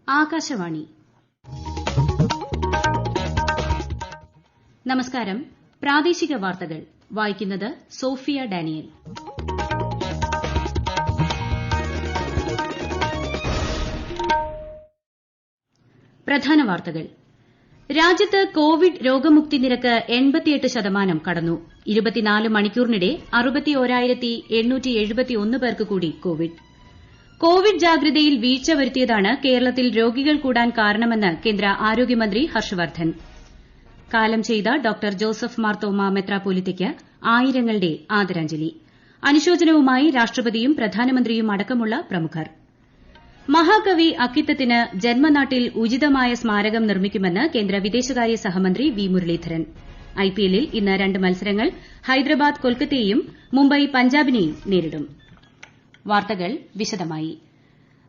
ആകാശവാണി നമസ്കാരം. പ്രാദേശിക വാർത്തകൾ വായിക്കുന്നത് സോഫിയ ഡാനിയൽ. പ്രധാന വാർത്തകൾ. രാജ്യത്ത് കോവിഡ് രോഗമുക്തി നിരക്ക് 88% കടന്നു. 24 മണിക്കൂറിനിടെ 61,871 പേർക്ക് കൂടി കോവിഡ് ജാഗ്രതയിൽ വീഴ്ച വരുത്തിയതാണ് കേരളത്തിൽ രോഗികൾ കൂടാൻ കാരണമെന്ന് കേന്ദ്ര ആരോഗ്യമന്ത്രി ഹർഷവർദ്ധൻ. കാലം ചെയ്ത ഡോക്ടർ ജോസഫ് മാർത്തോമ മെത്രാപ്പോലീത്തയ്ക്ക് ആയിരങ്ങളുടെ ആദരാഞ്ജലി. അനുശോചനവുമായി രാഷ്ട്രപതിയും പ്രധാനമന്ത്രിയും അടക്കമുള്ള പ്രമുഖർ. മഹാകവി അക്കിത്തത്തിന് ജന്മനാട്ടിൽ ഉചിതമായ സ്മാരകം നിർമ്മിക്കുമെന്ന് കേന്ദ്ര വിദേശകാര്യ സഹമന്ത്രി വി മുരളീധരൻ. ഐപിഎല്ലിൽ ഇന്ന് 2 മത്സരങ്ങൾ. ഹൈദരാബാദ് കൊൽക്കത്തയെയും മുംബൈ പഞ്ചാബിനെയും നേരിടും. വാർത്തകൾ വിശദമായി.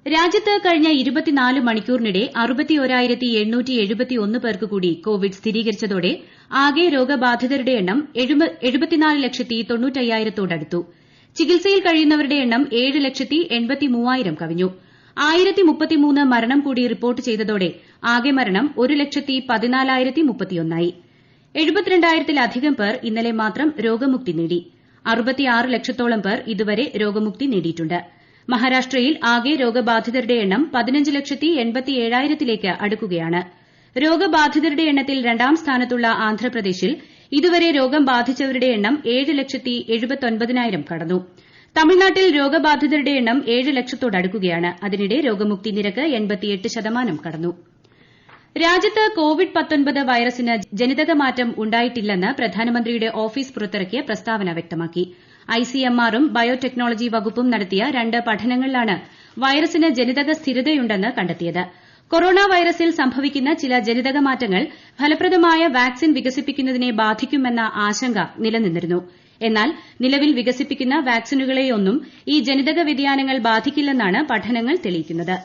രാജ്യത്ത് കഴിഞ്ഞ 24 മണിക്കൂറിനിടെ 61,871 പേർക്ക് കൂടി കോവിഡ് സ്ഥിരീകരിച്ചതോടെ ആകെ രോഗബാധിതരുടെ എണ്ണം 74,95,000 ചികിത്സയിൽ കഴിയുന്നവരുടെ എണ്ണം 7,83,000 കവിഞ്ഞു. 1,033 മരണം കൂടി റിപ്പോർട്ട് ചെയ്തതോടെ ആകെ മരണം 1,14,031 72,000-ലധികം പേർ ഇന്നലെ മാത്രം രോഗമുക്തി നേടി. 66 ലക്ഷത്തോളം പേർ ഇതുവരെ രോഗമുക്തി നേടിയിട്ടുണ്ട്. മഹാരാഷ്ട്രയിൽ ആകെ രോഗബാധിതരുടെ എണ്ണം 15,87,000-ലേക്ക് അടുക്കുകയാണ്. രോഗബാധിതരുടെ എണ്ണത്തിൽ 2ാം സ്ഥാനത്തുള്ള ആന്ധ്രാപ്രദേശിൽ ഇതുവരെ രോഗം ബാധിച്ചവരുടെ എണ്ണം 7,79,000 കടന്നു. തമിഴ്നാട്ടിൽ രോഗബാധിതരുടെ എണ്ണം 7 ലക്ഷത്തോടടുക്കുകയാണ്. അതിനിടെ രോഗമുക്തി നിരക്ക് 88% കടന്നു. രാജ്യത്ത് കോവിഡ്-19 വൈറസിന് ജനിതകമാറ്റം ഉണ്ടായിട്ടില്ലെന്ന് പ്രധാനമന്ത്രിയുടെ ഓഫീസ് പുറത്തിറക്കിയ പ്രസ്താവന വ്യക്തമാക്കി. ഐസിഎംആറും ബയോടെക്നോളജി വകുപ്പും നടത്തിയ 2 പഠനങ്ങളിലാണ് വൈറസിന് ജനിതക സ്ഥിരതയുണ്ടെന്ന് കണ്ടെത്തിയത്. കൊറോണ വൈറസിൽ സംഭവിക്കുന്ന ചില ജനിതക മാറ്റങ്ങൾ ഫലപ്രദമായ വാക്സിൻ വികസിപ്പിക്കുന്നതിനെ ബാധിക്കുമെന്ന ആശങ്ക നിലനിന്നിരുന്നു. എന്നാൽ നിലവിൽ വികസിപ്പിക്കുന്ന വാക്സിനുകളെയൊന്നും ഈ ജനിതക വ്യതിയാനങ്ങൾ ബാധിക്കില്ലെന്നാണ് പഠനങ്ങൾ തെളിയിക്കുന്നത്.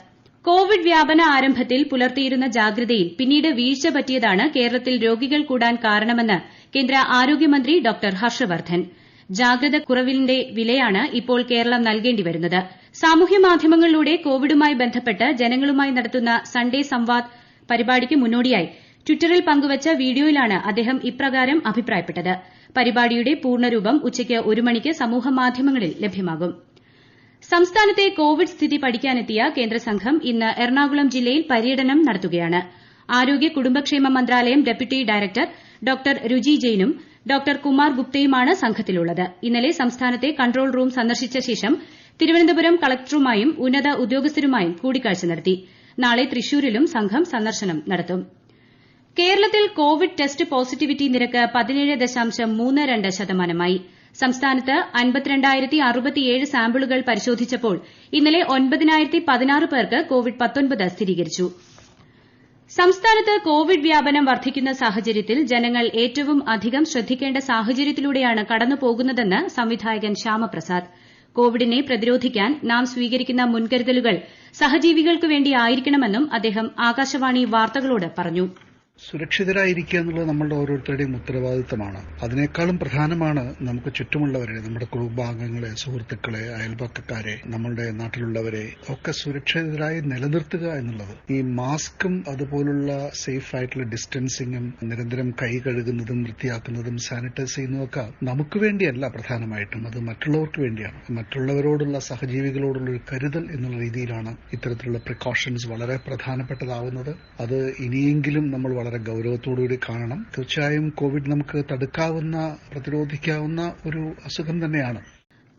കോവിഡ് വ്യാപന ആരംഭത്തിൽ പുലർത്തിയിരുന്ന ജാഗ്രതയിൽ പിന്നീട് വീഴ്ച പറ്റിയതാണ് കേരളത്തിൽ രോഗികൾ കൂടാൻ കാരണമെന്ന് കേന്ദ്ര ആരോഗ്യമന്ത്രി ഡോക്ടർ ഹർഷവർദ്ധൻ. ജാഗ്രത കുറവിന്റെ വിലയാണ് ഇപ്പോൾ കേരളം നൽകേണ്ടി വരുന്നത്. സാമൂഹ്യമാധ്യമങ്ങളിലൂടെ കോവിഡുമായി ബന്ധപ്പെട്ട് ജനങ്ങളുമായി നടത്തുന്ന സൺഡേ സംവാദ് പരിപാടിക്ക് മുന്നോടിയായി ട്വിറ്ററിൽ പങ്കുവച്ച വീഡിയോയിലാണ് അദ്ദേഹം ഇപ്രകാരം അഭിപ്രായപ്പെട്ടത്. പരിപാടിയുടെ പൂർണ്ണരൂപം ഉച്ചയ്ക്ക് 1 മണിക്ക് സമൂഹമാധ്യമങ്ങളിൽ ലഭ്യമാകും. സംസ്ഥാനത്തെ കോവിഡ് സ്ഥിതി പഠിക്കാനെത്തിയ കേന്ദ്രസംഘം ഇന്ന് എറണാകുളം ജില്ലയിൽ പര്യടനം നടത്തുകയാണ്. ആരോഗ്യ കുടുംബക്ഷേമ മന്ത്രാലയം ഡെപ്യൂട്ടി ഡയറക്ടർ ഡോക്ടർ രുചി ജെയിനും ഡോക്ടർ കുമാർ ഗുപ്തയുമാണ് സംഘത്തിലുള്ളത്. ഇന്നലെ സംസ്ഥാനത്തെ കൺട്രോൾ റൂം സന്ദർശിച്ച ശേഷം തിരുവനന്തപുരം കളക്ടറുമായും ഉന്നത ഉദ്യോഗസ്ഥരുമായും കൂടിക്കാഴ്ച നടത്തി. നാളെ തൃശൂരിലും സംഘം സന്ദർശനം നടത്തും. കേരളത്തിൽ കോവിഡ് ടെസ്റ്റ് പോസിറ്റിവിറ്റി നിരക്ക് 17.32%. സംസ്ഥാനത്ത് 52,067 സാമ്പിളുകൾ പരിശോധിച്ചപ്പോൾ ഇന്നലെ 9,016 പേർക്ക് കോവിഡ്-19 സ്ഥിരീകരിച്ചു. സംസ്ഥാനത്ത് കോവിഡ് വ്യാപനം വർദ്ധിക്കുന്ന സാഹചര്യത്തിൽ ജനങ്ങൾ ഏറ്റവും അധികം ശ്രദ്ധിക്കേണ്ട സാഹചര്യത്തിലൂടെയാണ് കടന്നുപോകുന്നതെന്ന് സംവിധായകൻ ശ്യാമപ്രസാദ്. കോവിഡിനെ പ്രതിരോധിക്കാൻ നാം സ്വീകരിക്കുന്ന മുൻകരുതലുകൾ സഹജീവികൾക്കു വേണ്ടിയായിരിക്കണമെന്നും അദ്ദേഹം ആകാശവാണി വാർത്തകളോട് പറഞ്ഞു. സുരക്ഷിതരായിരിക്കുക എന്നുള്ളത് നമ്മളുടെ ഓരോരുത്തരുടെയും ഉത്തരവാദിത്തമാണ്. അതിനേക്കാളും പ്രധാനമാണ് നമുക്ക് ചുറ്റുമുള്ളവരെ, നമ്മുടെ കുടുംബാംഗങ്ങളെ, സുഹൃത്തുക്കളെ, അയൽപക്കക്കാരെ, നമ്മളുടെ നാട്ടിലുള്ളവരെ ഒക്കെ സുരക്ഷിതരായി നിലനിർത്തുക എന്നുള്ളത്. ഈ മാസ്കും അതുപോലുള്ള സേഫ് ആയിട്ടുള്ള ഡിസ്റ്റൻസിങ്ങും നിരന്തരം കൈ കഴുകുന്നതും വൃത്തിയാക്കുന്നതും സാനിറ്റൈസ് ചെയ്യുന്നതൊക്കെ നമുക്ക് വേണ്ടിയല്ല പ്രധാനമായിട്ടും, അത് മറ്റുള്ളവർക്ക് വേണ്ടിയാണ്. മറ്റുള്ളവരോടുള്ള സഹജീവികളോടുള്ള ഒരു കരുതൽ എന്നുള്ള രീതിയിലാണ് ഇത്തരത്തിലുള്ള പ്രിക്കോഷൻസ് വളരെ പ്രധാനപ്പെട്ടതാവുന്നത്. അത് ഇനിയെങ്കിലും നമ്മൾ വളരെ ഗൌരവത്തോടുകൂടി കാണണം. തീർച്ചയായും കോവിഡ് നമുക്ക് തടുക്കാവുന്ന, പ്രതിരോധിക്കാവുന്ന ഒരു അസുഖം തന്നെയാണ്.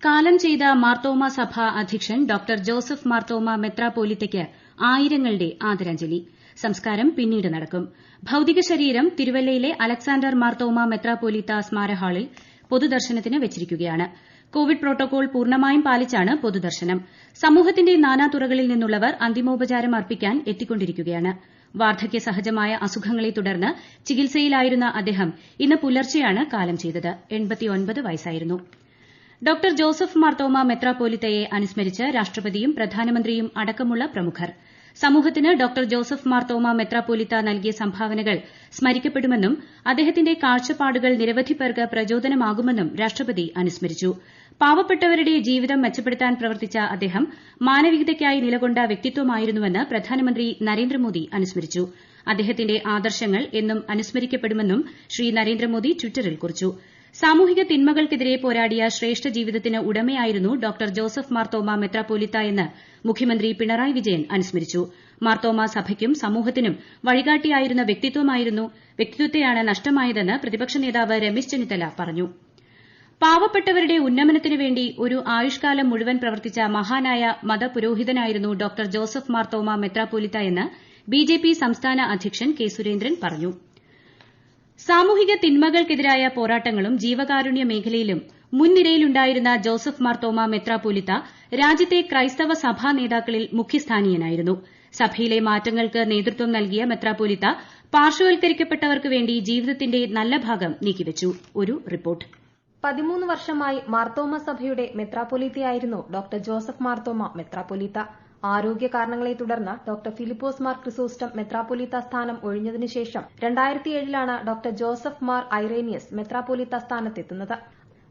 കാലം ചെയ്ത മാർത്തോമ സഭ അധ്യക്ഷൻ ഡോക്ടർ ജോസഫ് മാർത്തോമ മെത്രാപ്പോലീത്തയ്ക്ക് ആയിരങ്ങളുടെ ആദരാഞ്ജലി. സംസ്കാരം പിന്നീട് നടക്കും. ഭൌതിക ശരീരം തിരുവല്ലയിലെ അലക്സാണ്ടർ മാർത്തോമ മെത്രാപ്പോലീത്ത സ്മാരകഹാളിൽ പൊതുദർശനത്തിന് വെച്ചിരിക്കുകയാണ്. കോവിഡ് പ്രോട്ടോകോൾ പൂർണ്ണമായും പാലിച്ചാണ് പൊതുദർശനം. സമൂഹത്തിന്റെ നാനാതുറകളിൽ നിന്നുള്ളവർ അന്തിമോപചാരം അർപ്പിക്കാൻ എത്തിക്കൊണ്ടിരിക്കുകയാണ്. വാർദ്ധക്യ സഹജമായ അസുഖങ്ങളെ തുടർന്ന് ചികിത്സയിലായിരുന്ന അദ്ദേഹം ഇന്ന് പുലർച്ചെയാണ് കാലം ചെയ്തത്. 89 വയസ്സായിരുന്നു. ഡോക്ടർ ജോസഫ് മാർത്തോമ മെത്രാപ്പോലീത്തയെ അനുസ്മരിച്ച് രാഷ്ട്രപതിയും പ്രധാനമന്ത്രിയും അടക്കമുള്ള പ്രമുഖർ. സമൂഹത്തിന് ഡോക്ടർ ജോസഫ് മാർത്തോമ മെത്രാപ്പോലിത്ത നൽകിയ സംഭാവനകൾ സ്മരിക്കപ്പെടുമെന്നും അദ്ദേഹത്തിന്റെ കാഴ്ചപ്പാടുകൾ നിരവധി പേർക്ക് പ്രചോദനമാകുമെന്നും രാഷ്ട്രപതി അനുസ്മരിച്ചു. പാവപ്പെട്ടവരുടെ ജീവിതം മെച്ചപ്പെടുത്താൻ പ്രവർത്തിച്ച അദ്ദേഹം മാനവികതയ്ക്കായി നിലകൊണ്ട വ്യക്തിത്വമായിരുന്നുവെന്ന് പ്രധാനമന്ത്രി നരേന്ദ്രമോദി അനുസ്മരിച്ചു. അദ്ദേഹത്തിന്റെ ആദർശങ്ങൾ എന്നും അനുസ്മരിക്കപ്പെടുമെന്നും ശ്രീ നരേന്ദ്രമോദി ട്വിറ്ററിൽ കുറിച്ചു. സാമൂഹിക തിന്മകൾക്കെതിരെ പോരാടിയ ശ്രേഷ്ഠ ജീവിതത്തിന് ഉടമയായിരുന്നു ഡോക്ടർ ജോസഫ് മാർത്തോമ മെത്രാപ്പോലിത്ത എന്ന് മുഖ്യമന്ത്രി പിണറായി വിജയൻ അനുസ്മരിച്ചു. മാർത്തോമ സഭയ്ക്കും സമൂഹത്തിനും വഴികാട്ടിയായിരുന്ന വ്യക്തിത്വത്തെയാണ് നഷ്ടമായതെന്ന് പ്രതിപക്ഷ നേതാവ് രമേശ് ചെന്നിത്തല പറഞ്ഞു. പാവപ്പെട്ടവരുടെ ഉന്നമനത്തിനു വേണ്ടി ഒരു ആയുഷ്കാലം മുഴുവൻ പ്രവർത്തിച്ച മഹാനായ മതപുരോഹിതനായിരുന്നു ഡോക്ടർ ജോസഫ് മാർത്തോമ മെത്രാപ്പോലിത്ത എന്ന് ബിജെപി സംസ്ഥാന അധ്യക്ഷൻ കെ സുരേന്ദ്രൻ പറഞ്ഞു. സാമൂഹിക തിന്മകൾക്കെതിരായ പോരാട്ടങ്ങളും ജീവകാരുണ്യ മേഖലയിലും മുൻനിരയിലുണ്ടായിരുന്ന ജോസഫ് മാർത്തോമ മെത്രാപ്പോലിത്ത രാജ്യത്തെ ക്രൈസ്തവ സഭാ നേതാക്കളിൽ മുഖ്യസ്ഥാനീയനായിരുന്നു. സഭയിലെ മാറ്റങ്ങൾക്ക് നേതൃത്വം നൽകിയ മെത്രാപ്പോലിത്ത പാർശ്വവൽക്കരിക്കപ്പെട്ടവർക്കു വേണ്ടി ജീവിതത്തിന്റെ നല്ല ഭാഗം നീക്കിവച്ചു. ഒരു റിപ്പോർട്ട്. 13 വർഷമായി മാർത്തോമ സഭയുടെ മെത്രാപ്പൊലീത്തയായിരുന്നു ഡോക്ടർ ജോസഫ് മാർത്തോമ മെത്രാപ്പൊലീത്ത. ആരോഗ്യ കാരണങ്ങളെ തുടർന്ന് ഡോക്ടർ ഫിലിപ്പോസ് മാർ ക്രിസോസ്റ്റം മെത്രാപ്പൊലീത്ത സ്ഥാനം ഒഴിഞ്ഞതിനുശേഷം 2007 ഡോക്ടർ ജോസഫ് മാർ ഐറേനിയസ് മെത്രാപ്പൊലീത്ത സ്ഥാനത്തെത്തുന്നത്.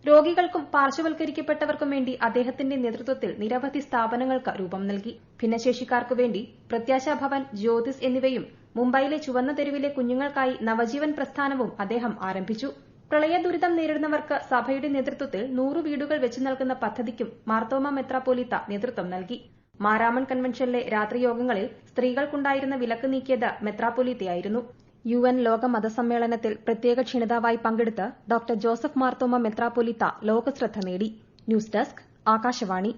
രോഗികൾക്കും പാർശ്വവൽക്കരിക്കപ്പെട്ടവർക്കും വേണ്ടി അദ്ദേഹത്തിന്റെ നേതൃത്വത്തിൽ നിരവധി സ്ഥാപനങ്ങൾക്ക് രൂപം നൽകി. ഭിന്നശേഷിക്കാർക്കു വേണ്ടി പ്രത്യാശാ ഭവൻ, ജ്യോതിസ് എന്നിവയും മുംബൈയിലെ ചുവന്ന തെരുവിലെ കുഞ്ഞുങ്ങൾക്കായി നവജീവൻ പ്രസ്ഥാനവും അദ്ദേഹം ആരംഭിച്ചു. പ്രളയ ദുരിതം നേരിടുന്നവർക്ക് സഭയുടെ നേതൃത്വത്തിൽ 100 വീടുകൾ വെച്ചു നൽകുന്ന പദ്ധതിക്കും മാർത്തോമ മെത്രാപ്പൊലീത്ത നേതൃത്വം നൽകി. മാരാമൺ കൺവെൻഷനിലെ രാത്രിയോഗങ്ങളിൽ സ്ത്രീകൾക്കുണ്ടായിരുന്ന വിലക്ക് നീക്കിയത് മെത്രാപ്പൊലീത്തയായിരുന്നു. UN ലോക മതസമ്മേളനത്തിൽ പ്രത്യേക ക്ഷണിതാവായി പങ്കെടുത്ത് ഡോക്ടർ ജോസഫ് മാർത്തോമ മെത്രാപ്പൊലീത്ത ലോകശ്രദ്ധ നേടി. News desk, Akashvani.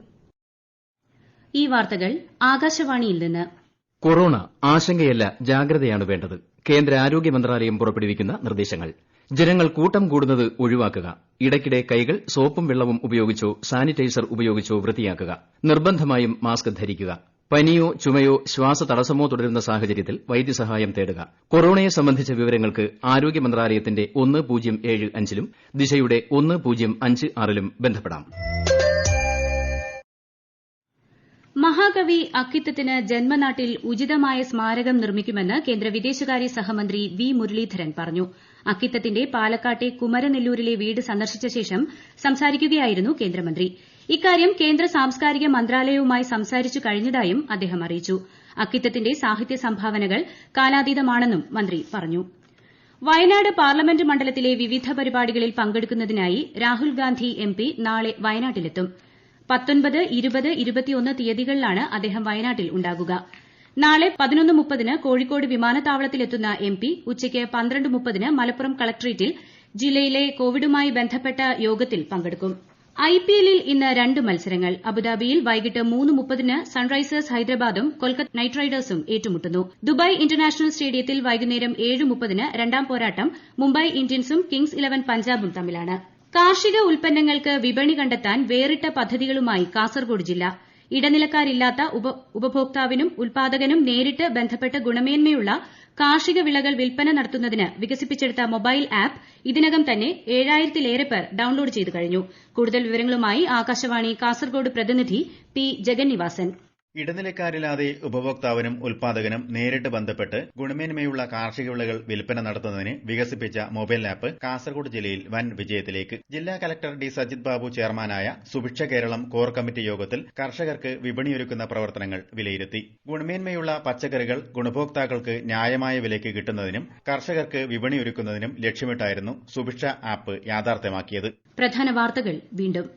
ഈ വാർത്തകൾ ആകാശവാണിയിൽ നിന്ന്. കൊറോണ ആശങ്കയല്ല, ജാഗ്രതയാണ് വേണ്ടത്. കേന്ദ്ര ആരോഗ്യ മന്ത്രാലയം പുറപ്പെടുവിക്കുന്ന നിർദ്ദേശങ്ങൾ. ജനങ്ങൾ കൂട്ടം കൂടുന്നത് ഒഴിവാക്കുക. ഇടയ്ക്കിടെ കൈകൾ സോപ്പും വെള്ളവും ഉപയോഗിച്ചോ സാനിറ്റൈസർ ഉപയോഗിച്ചോ വൃത്തിയാക്കുക. നിർബന്ധമായും മാസ്ക് ധരിക്കുക. പനിയോ ചുമയോ ശ്വാസതടസ്സമോ തുടരുന്ന സാഹചര്യത്തിൽ വൈദ്യസഹായം തേടുക. കൊറോണയെ സംബന്ധിച്ച വിവരങ്ങൾക്ക് ആരോഗ്യ മന്ത്രാലയത്തിന്റെ 1075-ലും ദിശയുടെ 1056-ലും ബന്ധപ്പെടാം. മഹാകവി അക്കിത്തത്തിന് ജന്മനാട്ടിൽ ഉചിതമായ സ്മാരകം നിർമ്മിക്കുമെന്ന് കേന്ദ്ര വിദേശകാര്യ സഹമന്ത്രി വി മുരളീധരൻ പറഞ്ഞു. അക്കിത്തത്തിന്റെ പാലക്കാട്ടെ കുമരനെല്ലൂരിലെ വീട് സന്ദർശിച്ച ശേഷം സംസാരിക്കുകയായിരുന്നു കേന്ദ്രമന്ത്രി. ഇക്കാര്യം കേന്ദ്ര സാംസ്കാരിക മന്ത്രാലയവുമായി സംസാരിച്ചു കഴിഞ്ഞതായും അദ്ദേഹം അറിയിച്ചു. അക്കിത്തത്തിന്റെ സാഹിത്യ സംഭാവനകൾ കാലാതീതമാണെന്നും മന്ത്രി പറഞ്ഞു. വയനാട് പാർലമെന്റ് മണ്ഡലത്തിലെ വിവിധ പരിപാടികളിൽ പങ്കെടുക്കുന്നതിനായി രാഹുൽ ഗാന്ധി MP നാളെ വയനാട്ടിലെത്തും. 19, 20, 21 തീയതികളിലാണ് അദ്ദേഹം വയനാട്ടിൽ ഉണ്ടാകുക. നാളെ 11:30 കോഴിക്കോട് വിമാനത്താവളത്തിലെത്തുന്ന MP ഉച്ചയ്ക്ക് 12:30 മലപ്പുറം കളക്ടറേറ്റിൽ ജില്ലയിലെ കോവിഡുമായി ബന്ധപ്പെട്ട യോഗത്തിൽ പങ്കെടുക്കും. IPLൽ ഇന്ന് 2 മത്സരങ്ങൾ. അബുദാബിയിൽ വൈകിട്ട് 3:30 സൺറൈസേഴ്സ് ഹൈദരാബാദും കൊൽക്കത്ത നൈറ്റ് റൈഡേഴ്സും ഏറ്റുമുട്ടുന്നു. ദുബായ് ഇന്റർനാഷണൽ സ്റ്റേഡിയത്തിൽ വൈകുന്നേരം 7:30 രണ്ടാം പോരാട്ടം മുംബൈ ഇന്ത്യൻസും കിങ്സ് 11 പഞ്ചാബും തമ്മിലാണ്. കാർഷിക ഉൽപ്പന്നങ്ങൾക്ക് വിപണി കണ്ടെത്താൻ വേറിട്ട പദ്ധതികളുമായി കാസർഗോഡ് ജില്ല. ഇടനിലക്കാരില്ലാത്ത ഉപഭോക്താവിനും ഉൽപാദകനും നേരിട്ട് ബന്ധപ്പെട്ട് ഗുണമേന്മയുള്ള കാർഷിക വിളകൾ വിൽപ്പന നടത്തുന്നതിന് വികസിപ്പിച്ചെടുത്ത മൊബൈൽ ആപ്പ് ഇതിനകം തന്നെ 7000-ലേറെ പേർ ഡൌൺലോഡ് ചെയ്തു കഴിഞ്ഞു. കൂടുതൽ വിവരങ്ങളുമായി ആകാശവാണി കാസർഗോഡ് പ്രതിനിധി പി ജഗന്നിവാസൻ. ഇടനിലക്കാരില്ലാതെ ഉപഭോക്താവിനും ഉൽപാദകനും നേരിട്ട് ബന്ധപ്പെട്ട് ഗുണമേന്മയുള്ള കാർഷിക വിളകൾ വിൽപ്പന നടത്തുന്നതിന് വികസിപ്പിച്ച മൊബൈൽ ആപ്പ് കാസർഗോഡ് ജില്ലയിൽ വൻ വിജയത്തിലേക്ക്. ജില്ലാ കലക്ടർ ഡി സജിത് ബാബു ചെയർമാനായ സുഭിക്ഷ കേരളം കോർ കമ്മിറ്റി യോഗത്തിൽ കർഷകർക്ക് വിപണിയൊരുക്കുന്ന പ്രവർത്തനങ്ങൾ വിലയിരുത്തി. ഗുണമേന്മയുള്ള പച്ചക്കറികൾ ഗുണഭോക്താക്കൾക്ക് ന്യായമായ വിലയ്ക്ക് കിട്ടുന്നതിനും കർഷകർക്ക് വിപണിയൊരുക്കുന്നതിനും ലക്ഷ്യമിട്ടായിരുന്നു സുഭിക്ഷ ആപ്പ് യാഥാർത്ഥ്യമാക്കിയത്. പ്രധാന വാർത്തകൾ വീണ്ടും.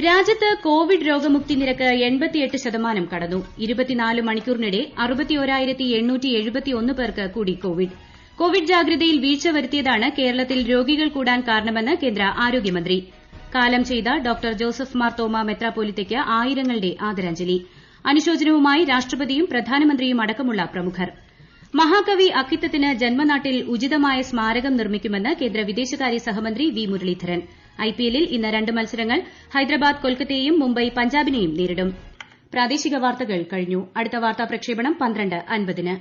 രാജ്യത്ത് കോവിഡ് രോഗമുക്തി നിരക്ക് 88% കടന്നു. 24 മണിക്കൂറിനിടെ 61,871 പേർക്ക് കൂടി കോവിഡ്. കോവിഡ് ജാഗ്രതയിൽ വീഴ്ച വരുത്തിയതാണ് കേരളത്തിൽ രോഗികൾ കൂടാൻ കാരണമെന്ന് കേന്ദ്ര ആരോഗ്യമന്ത്രി. കാലം ചെയ്ത ഡോക്ടർ ജോസഫ് മാർത്തോമ മെത്രാപ്പൊലീത്തയ്ക്ക് ആയിരങ്ങളുടെ ആദരാഞ്ജലി. അനുശോചനവുമായി രാഷ്ട്രപതിയും പ്രധാനമന്ത്രിയും അടക്കമുള്ള പ്രമുഖർ. മഹാകവി അക്കിത്തത്തിന് ജന്മനാട്ടിൽ ഉചിതമായ സ്മാരകം നിർമ്മിക്കുമെന്ന് കേന്ദ്ര വിദേശകാര്യ സഹമന്ത്രി വി മുരളീധരൻ. IPLൽ ഇന്ന് 2 മത്സരങ്ങൾ. ഹൈദരാബാദ് കൊൽക്കത്തയെയും മുംബൈ പഞ്ചാബിനെയും നേരിടും. പ്രാദേശിക വാർത്തകൾ കഴിഞ്ഞു. അടുത്ത വാർത്താ പ്രക്ഷേപണം 12:50-ന്.